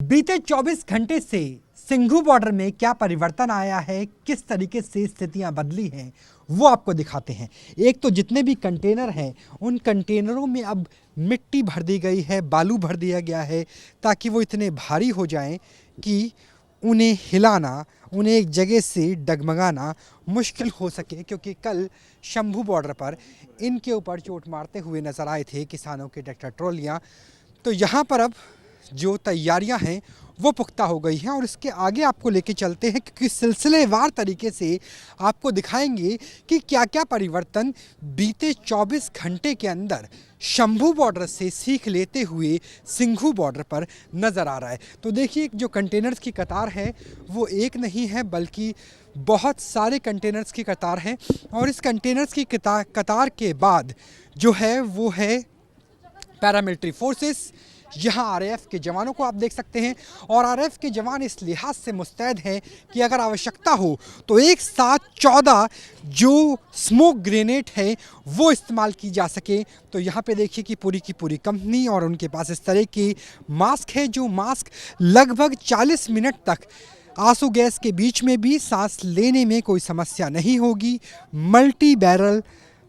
बीते 24 घंटे से सिंघू बॉर्डर में क्या परिवर्तन आया है, किस तरीके से स्थितियां बदली हैं, वो आपको दिखाते हैं। एक तो जितने भी कंटेनर हैं उन कंटेनरों में अब मिट्टी भर दी गई है, बालू भर दिया गया है ताकि वो इतने भारी हो जाएं कि उन्हें हिलाना, उन्हें एक जगह से डगमगाना मुश्किल हो सके। क्योंकि कल शंभू बॉर्डर पर इनके ऊपर चोट मारते हुए नजर आए थे किसानों के ट्रैक्टर ट्रॉलियाँ। तो यहाँ पर अब जो तैयारियां हैं वो पुख्ता हो गई हैं और इसके आगे आपको लेके चलते हैं क्योंकि सिलसिलेवार तरीके से आपको दिखाएंगे कि क्या क्या परिवर्तन बीते 24 घंटे के अंदर शंभू बॉर्डर से सीख लेते हुए सिंघू बॉर्डर पर नज़र आ रहा है। तो देखिए, जो कंटेनर्स की कतार है वो एक नहीं है बल्कि बहुत सारे कंटेनर्स की कतार है और इस कंटेनर्स की कतार के बाद जो है वो है पैरामिलिट्री फोर्सेस। यहाँ आरएएफ के जवानों को आप देख सकते हैं और आरएएफ के जवान इस लिहाज से मुस्तैद हैं कि अगर आवश्यकता हो तो एक साथ 14 जो स्मोक ग्रेनेड है वो इस्तेमाल की जा सके। तो यहाँ पे देखिए कि पूरी की पूरी कंपनी और उनके पास इस तरह के मास्क है, जो मास्क लगभग 40 मिनट तक आंसू गैस के बीच में भी सांस लेने में कोई समस्या नहीं होगी। मल्टी बैरल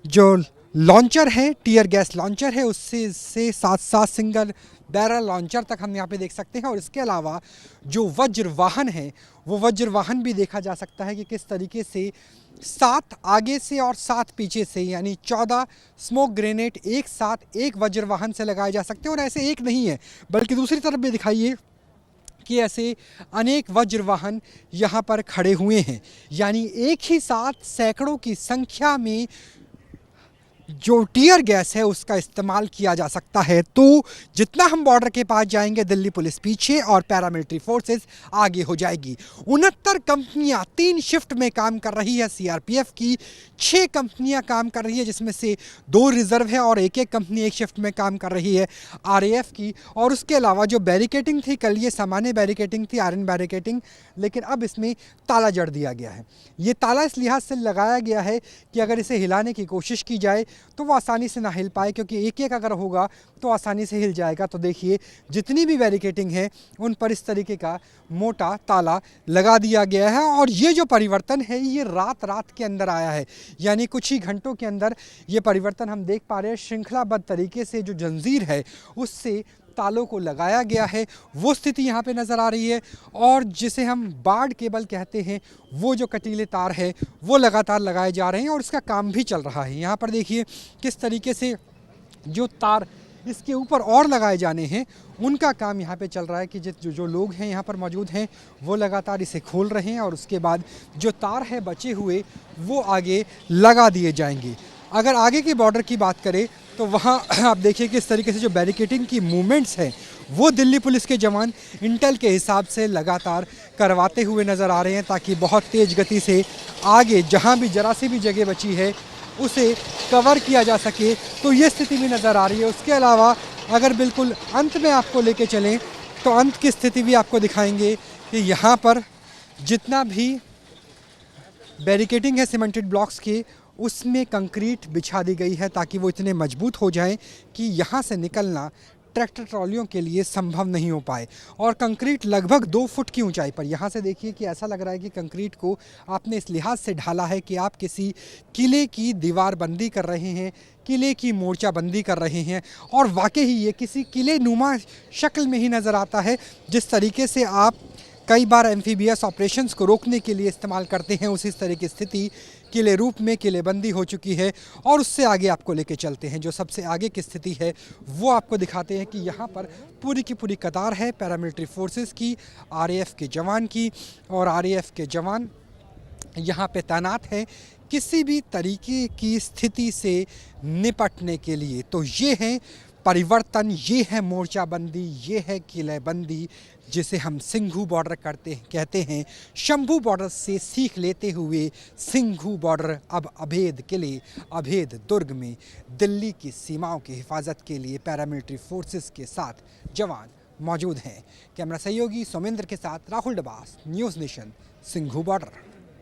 जो लॉन्चर है, टीयर गैस लॉन्चर है, उससे साथ साथ सिंगल बैरल लॉन्चर तक हम यहाँ पे देख सकते हैं। और इसके अलावा जो वज्र वाहन है वो वज्र वाहन भी देखा जा सकता है कि किस तरीके से 7 आगे से और 7 पीछे से, यानी 14 स्मोक ग्रेनेड एक साथ एक वज्र वाहन से लगाए जा सकते हैं। और ऐसे एक नहीं है बल्कि दूसरी तरफ भी दिखाइए कि ऐसे अनेक वज्र वाहन यहाँ पर खड़े हुए हैं, यानी एक ही साथ सैकड़ों की संख्या में जो टीयर गैस है उसका इस्तेमाल किया जा सकता है। तो जितना हम बॉर्डर के पास जाएंगे दिल्ली पुलिस पीछे और पैरामिलिट्री फोर्सेस आगे हो जाएगी। 69 कंपनियां 3 शिफ्ट में काम कर रही है सीआरपीएफ की, 6 कंपनियां काम कर रही है जिसमें से 2 रिजर्व है और एक कंपनी एक शिफ्ट में काम कर रही है आरएएफ की। और उसके अलावा जो बैरिकेटिंग थी कल, ये सामान्य बैरिकेटिंग थी, आयरन बैरिकेटिंग, लेकिन अब इसमें ताला जड़ दिया गया है। ये ताला इस लिहाज से लगाया गया है कि अगर इसे हिलाने की कोशिश की जाए तो वो आसानी से ना हिल पाए, क्योंकि एक एक अगर होगा तो आसानी से हिल जाएगा। तो देखिए, जितनी भी बैरिकेटिंग है उन पर इस तरीके का मोटा ताला लगा दिया गया है। और ये जो परिवर्तन है ये रात के अंदर आया है, यानी कुछ ही घंटों के अंदर ये परिवर्तन हम देख पा रहे हैं। श्रृंखलाबद्ध तरीके से जो जंजीर है उससे तालों को लगाया गया है, वो स्थिति यहाँ पे नज़र आ रही है। और जिसे हम बार्ड केबल कहते हैं, वो जो कटीले तार है वो लगातार लगाए जा रहे हैं और इसका काम भी चल रहा है। यहाँ पर देखिए किस तरीके से जो तार इसके ऊपर और लगाए जाने हैं उनका काम यहाँ पे चल रहा है कि जो लोग हैं यहाँ पर मौजूद हैं वो लगातार इसे खोल रहे हैं और उसके बाद जो तार है बचे हुए वो आगे लगा दिए जाएंगे। अगर आगे की बॉर्डर की बात करें तो वहाँ आप देखिए कि इस तरीके से जो बैरिकेटिंग की मूवमेंट्स हैं वो दिल्ली पुलिस के जवान इंटेल के हिसाब से लगातार करवाते हुए नज़र आ रहे हैं ताकि बहुत तेज़ गति से आगे जहाँ भी जरा सी भी जगह बची है उसे कवर किया जा सके। तो ये स्थिति भी नज़र आ रही है। उसके अलावा अगर बिल्कुल अंत में आपको लेके चलें तो अंत की स्थिति भी आपको दिखाएंगे कि यहाँ पर जितना भी बैरिकेटिंग है सीमेंटेड ब्लॉक्स की, उसमें कंक्रीट बिछा दी गई है ताकि वो इतने मजबूत हो जाएं कि यहाँ से निकलना ट्रैक्टर ट्रॉलियों के लिए संभव नहीं हो पाए। और कंक्रीट लगभग 2 फुट की ऊंचाई पर, यहाँ से देखिए कि ऐसा लग रहा है कि कंक्रीट को आपने इस लिहाज से ढाला है कि आप किसी किले की दीवार बंदी कर रहे हैं, किले की मोर्चा बंदी कर रहे हैं। और वाकई ही ये किसी किले नुमा शक्ल में ही नज़र आता है। जिस तरीके से आप कई बार एम्फीबियस ऑपरेशंस को रोकने के लिए इस्तेमाल करते हैं, उसी तरह की स्थिति किले रूप में किलेबंदी हो चुकी है। और उससे आगे आपको लेके चलते हैं, जो सबसे आगे की स्थिति है वो आपको दिखाते हैं कि यहाँ पर पूरी की पूरी कतार है पैरामिलिट्री फोर्सेस की, आरएएफ के जवान की। और आरएएफ के जवान यहाँ पे तैनात हैं किसी भी तरीके की स्थिति से निपटने के लिए। तो ये है परिवर्तन, ये है मोर्चाबंदी, ये है किलेबंदी, जिसे हम सिंघू बॉर्डर कहते हैं। शंभू बॉर्डर से सीख लेते हुए सिंघू बॉर्डर अब अभेद किले, अभेद दुर्ग में दिल्ली की सीमाओं की हिफाजत के लिए पैरामिलिट्री फोर्सेस के साथ जवान मौजूद हैं। कैमरा सहयोगी सोमेंद्र के साथ Rahul Dabas, news nation, Singhu border.